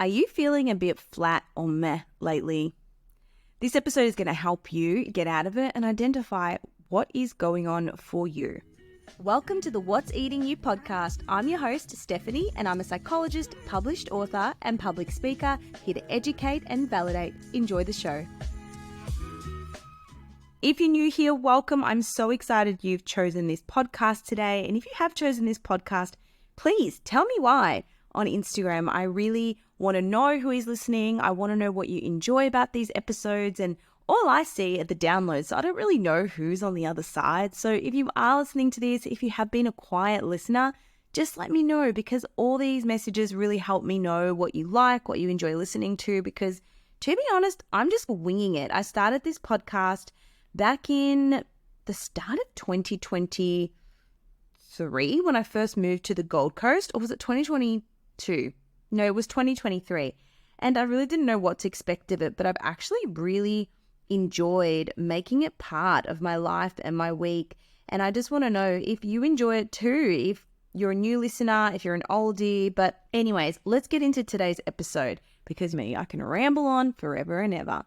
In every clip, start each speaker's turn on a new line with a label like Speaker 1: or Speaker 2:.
Speaker 1: Are you feeling a bit flat or meh lately? This episode is going to help you get out of it and identify what is going on for you. Welcome to the What's Eating You podcast. I'm your host, Stephanie, and I'm a psychologist, published author, and public speaker here to educate and validate. Enjoy the show. If you're new here, welcome. I'm so excited you've chosen this podcast today. And if you have chosen this podcast, please tell me why on Instagram. I really want to know who is listening. I want to know what you enjoy about these episodes, and all I see are the downloads. So I don't really know who's on the other side. So if you are listening to this, if you have been a quiet listener, just let me know, because all these messages really help me know what you like, what you enjoy listening to, because to be honest, I'm just winging it. I started this podcast back in the start of 2023 when I first moved to the Gold Coast, or was it 2022? No, it was 2023. And I really didn't know what to expect of it, but I've actually really enjoyed making it part of my life and my week. And I just want to know if you enjoy it too, if you're a new listener, if you're an oldie. But anyways, let's get into today's episode, because I can ramble on forever and ever.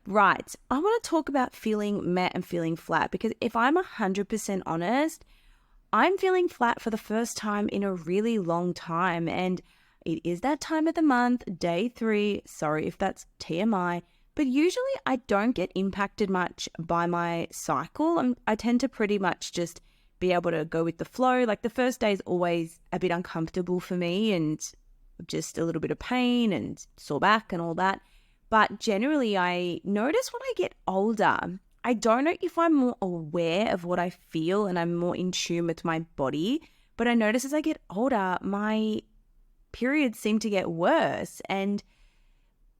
Speaker 1: Right, I want to talk about feeling meh and feeling flat, because if I'm 100% honest, I'm feeling flat for the first time in a really long time. And it is that time of the month, day 3. Sorry if that's TMI, but usually I don't get impacted much by my cycle. I tend to pretty much just be able to go with the flow. Like the first day is always a bit uncomfortable for me and just a little bit of pain and sore back and all that. But generally I notice when I get older, I don't know if I'm more aware of what I feel and I'm more in tune with my body, but I notice as I get older, my periods seem to get worse. And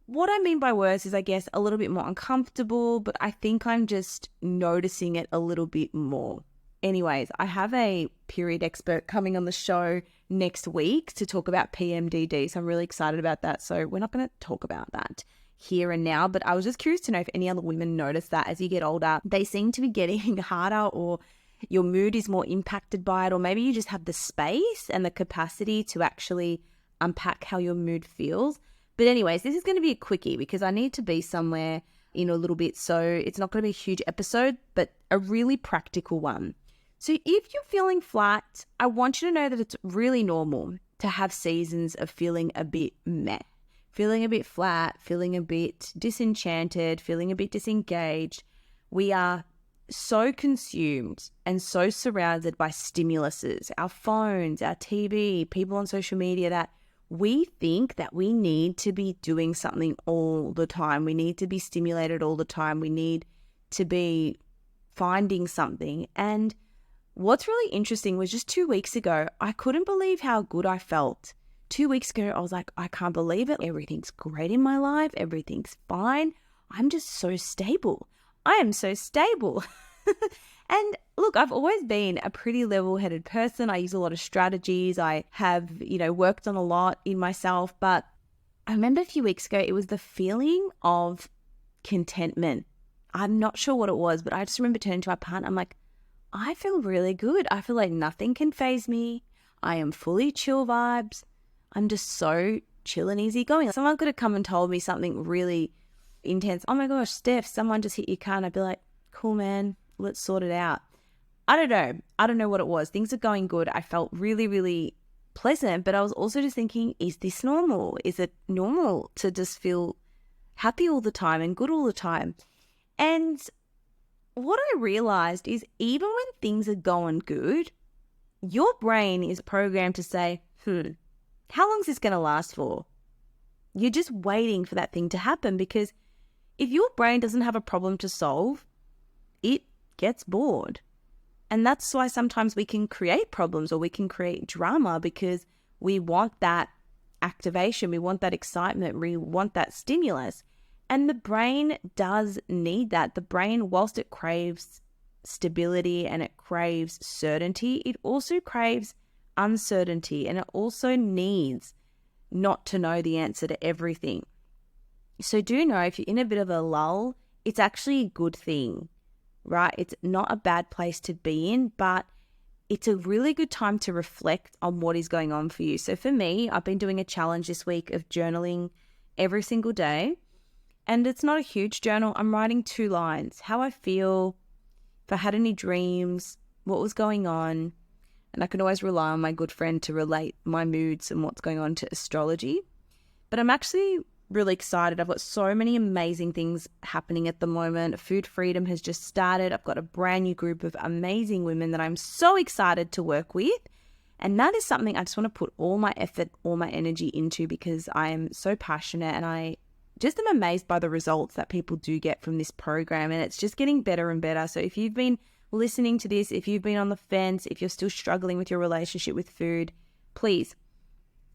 Speaker 1: what I mean by worse is, I guess, a little bit more uncomfortable, but I think I'm just noticing it a little bit more. Anyways, I have a period expert coming on the show next week to talk about PMDD, so I'm really excited about that. So we're not going to talk about that here and now, but I was just curious to know if any other women notice that as you get older, they seem to be getting harder, or your mood is more impacted by it, or maybe you just have the space and the capacity to actually unpack how your mood feels. But anyways, this is going to be a quickie because I need to be somewhere in a little bit, so it's not going to be a huge episode, but a really practical one. So if you're feeling flat, I want you to know that it's really normal to have seasons of feeling a bit meh, feeling a bit flat, feeling a bit disenchanted, feeling a bit disengaged. We are so consumed and so surrounded by stimuluses, our phones, our TV, people on social media, that we think that we need to be doing something all the time. We need to be stimulated all the time. We need to be finding something. And what's really interesting was just 2 weeks ago, I couldn't believe how good I felt. 2 weeks ago, I was like, I can't believe it. Everything's great in my life. Everything's fine. I'm just so stable. I am so stable. And look, I've always been a pretty level-headed person. I use a lot of strategies. I have, worked on a lot in myself. But I remember a few weeks ago, it was the feeling of contentment. I'm not sure what it was, but I just remember turning to my partner. I'm like, I feel really good. I feel like nothing can faze me. I am fully chill vibes. I'm just so chill and easy going. Someone could have come and told me something really intense. Oh my gosh, Steph, someone just hit your car. And I'd be like, cool, man. Let's sort it out. I don't know what it was. Things are going good. I felt really, really pleasant, but I was also just thinking, is this normal? Is it normal to just feel happy all the time and good all the time? And what I realized is, even when things are going good, your brain is programmed to say, how long is this going to last for? You're just waiting for that thing to happen, because if your brain doesn't have a problem to solve, it gets bored. And that's why sometimes we can create problems, or we can create drama, because we want that activation, we want that excitement, we want that stimulus. And the brain does need that. The brain, whilst it craves stability and it craves certainty, it also craves uncertainty, and it also needs not to know the answer to everything. So do know, if you're in a bit of a lull, it's actually a good thing, right? It's not a bad place to be in, but it's a really good time to reflect on what is going on for you. So for me, I've been doing a challenge this week of journaling every single day. And it's not a huge journal. I'm writing 2 lines, how I feel, if I had any dreams, what was going on. And I can always rely on my good friend to relate my moods and what's going on to astrology. But I'm actually really excited. I've got so many amazing things happening at the moment. Food Freedom has just started. I've got a brand new group of amazing women that I'm so excited to work with. And that is something I just want to put all my effort, all my energy into, because I am so passionate and I just am amazed by the results that people do get from this program, and it's just getting better and better. So if you've been listening to this, if you've been on the fence, if you're still struggling with your relationship with food, please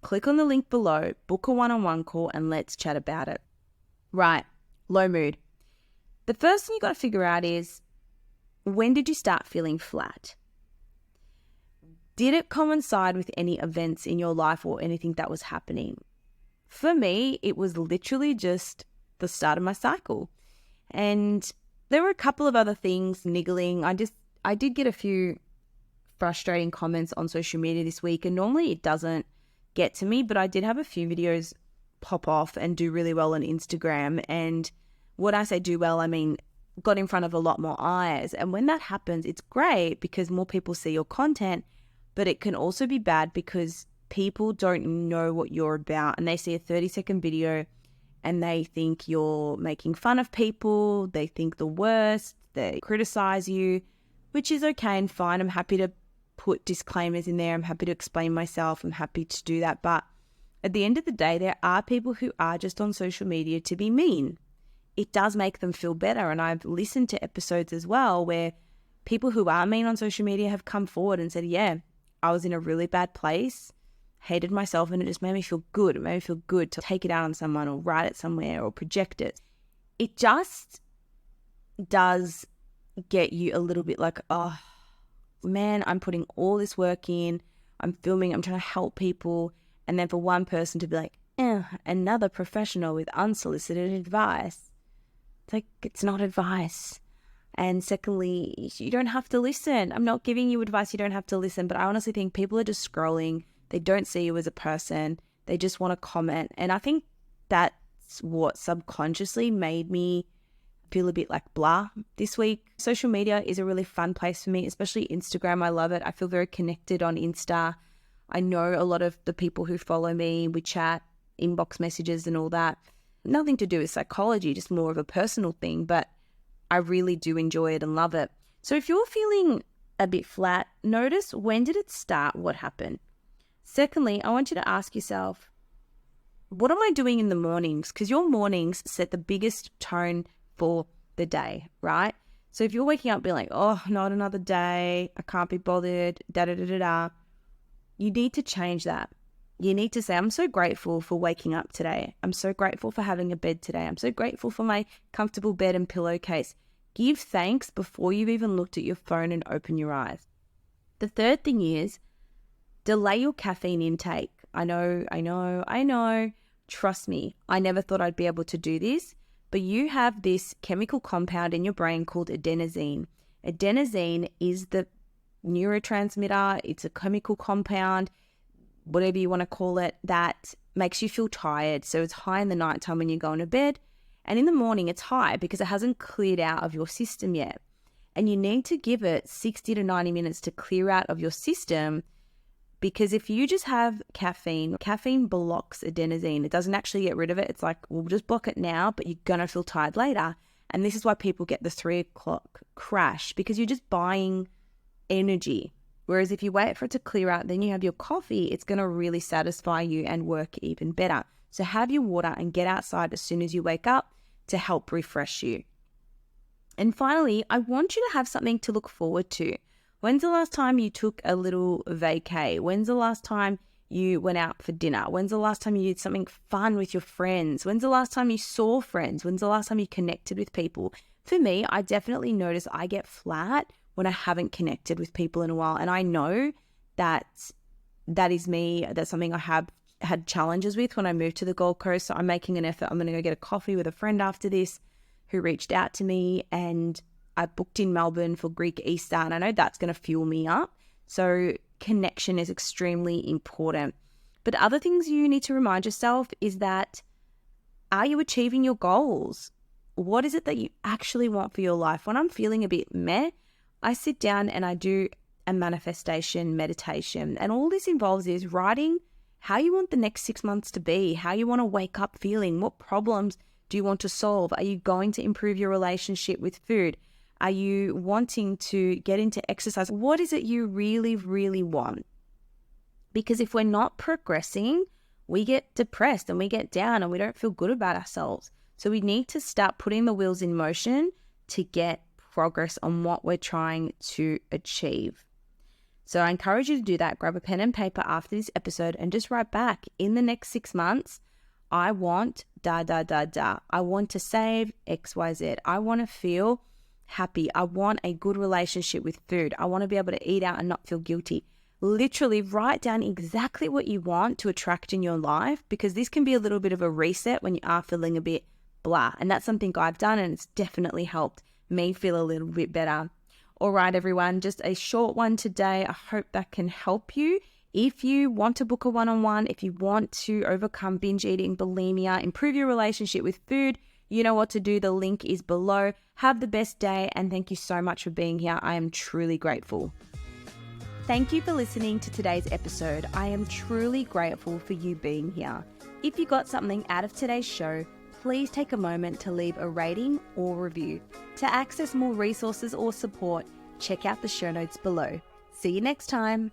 Speaker 1: click on the link below, book a one-on-one call, and let's chat about it. Right, low mood. The first thing you got to figure out is, when did you start feeling flat? Did it coincide with any events in your life or anything that was happening? For me, it was literally just the start of my cycle. And there were a couple of other things niggling. I did get a few frustrating comments on social media this week, and normally it doesn't get to me, but I did have a few videos pop off and do really well on Instagram. And when I say do well, I mean got in front of a lot more eyes. And when that happens, it's great because more people see your content, but it can also be bad because people don't know what you're about, and they see a 30-second video and they think you're making fun of people, they think the worst, they criticize you, which is okay and fine. I'm happy to put disclaimers in there. I'm happy to explain myself. I'm happy to do that. But at the end of the day, there are people who are just on social media to be mean. It does make them feel better. And I've listened to episodes as well where people who are mean on social media have come forward and said, yeah, I was in a really bad place, hated myself, and it just made me feel good. It made me feel good to take it out on someone or write it somewhere or project it. It just does get you a little bit like, oh, man, I'm putting all this work in. I'm filming. I'm trying to help people. And then for one person to be like, another professional with unsolicited advice. It's like, it's not advice. And secondly, you don't have to listen. I'm not giving you advice. You don't have to listen. But I honestly think people are just scrolling. They don't see you as a person. They just want to comment. And I think that's what subconsciously made me feel a bit like blah this week. Social media is a really fun place for me, especially Instagram. I love it. I feel very connected on Insta. I know a lot of the people who follow me. We chat, inbox messages and all that. Nothing to do with psychology, just more of a personal thing. But I really do enjoy it and love it. So if you're feeling a bit flat, notice, when did it start? What happened? Secondly, I want you to ask yourself, what am I doing in the mornings? Because your mornings set the biggest tone for the day, right? So if you're waking up being like, oh, not another day, I can't be bothered, da-da-da-da-da, you need to change that. You need to say, I'm so grateful for waking up today. I'm so grateful for having a bed today. I'm so grateful for my comfortable bed and pillowcase. Give thanks before you've even looked at your phone and opened your eyes. The third thing is, delay your caffeine intake. I know. Trust me, I never thought I'd be able to do this, but you have this chemical compound in your brain called adenosine. Adenosine is the neurotransmitter. It's a chemical compound, whatever you want to call it, that makes you feel tired. So it's high in the nighttime when you're going to bed, and in the morning it's high because it hasn't cleared out of your system yet. And you need to give it 60 to 90 minutes to clear out of your system. Because if you just have caffeine blocks adenosine. It doesn't actually get rid of it. It's like, we'll just block it now, but you're going to feel tired later. And this is why people get the 3 o'clock crash, because you're just buying energy. Whereas if you wait for it to clear out, then you have your coffee, it's going to really satisfy you and work even better. So have your water and get outside as soon as you wake up to help refresh you. And finally, I want you to have something to look forward to. When's the last time you took a little vacay? When's the last time you went out for dinner? When's the last time you did something fun with your friends? When's the last time you saw friends? When's the last time you connected with people? For me, I definitely notice I get flat when I haven't connected with people in a while. And I know that is me. That's something I have had challenges with when I moved to the Gold Coast. So I'm making an effort. I'm going to go get a coffee with a friend after this who reached out to me, and I booked in Melbourne for Greek Easter, and I know that's going to fuel me up. So connection is extremely important. But other things you need to remind yourself is that, are you achieving your goals? What is it that you actually want for your life? When I'm feeling a bit meh, I sit down and I do a manifestation meditation. And all this involves is writing how you want the next 6 months to be, how you want to wake up feeling, what problems do you want to solve? Are you going to improve your relationship with food? Are you wanting to get into exercise? What is it you really, really want? Because if we're not progressing, we get depressed and we get down and we don't feel good about ourselves. So we need to start putting the wheels in motion to get progress on what we're trying to achieve. So I encourage you to do that. Grab a pen and paper after this episode and just write back, in the next 6 months, I want ... I want to save XYZ. I want to feel happy. I want a good relationship with food. I want to be able to eat out and not feel guilty. Literally write down exactly what you want to attract in your life, because this can be a little bit of a reset when you are feeling a bit blah. And that's something I've done, and it's definitely helped me feel a little bit better. All right, everyone, just a short one today. I hope that can help you. If you want to book a one-on-one, if you want to overcome binge eating, bulimia, improve your relationship with food, you know what to do. The link is below. Have the best day, and thank you so much for being here. I am truly grateful. Thank you for listening to today's episode. I am truly grateful for you being here. If you got something out of today's show, please take a moment to leave a rating or review. To access more resources or support, check out the show notes below. See you next time.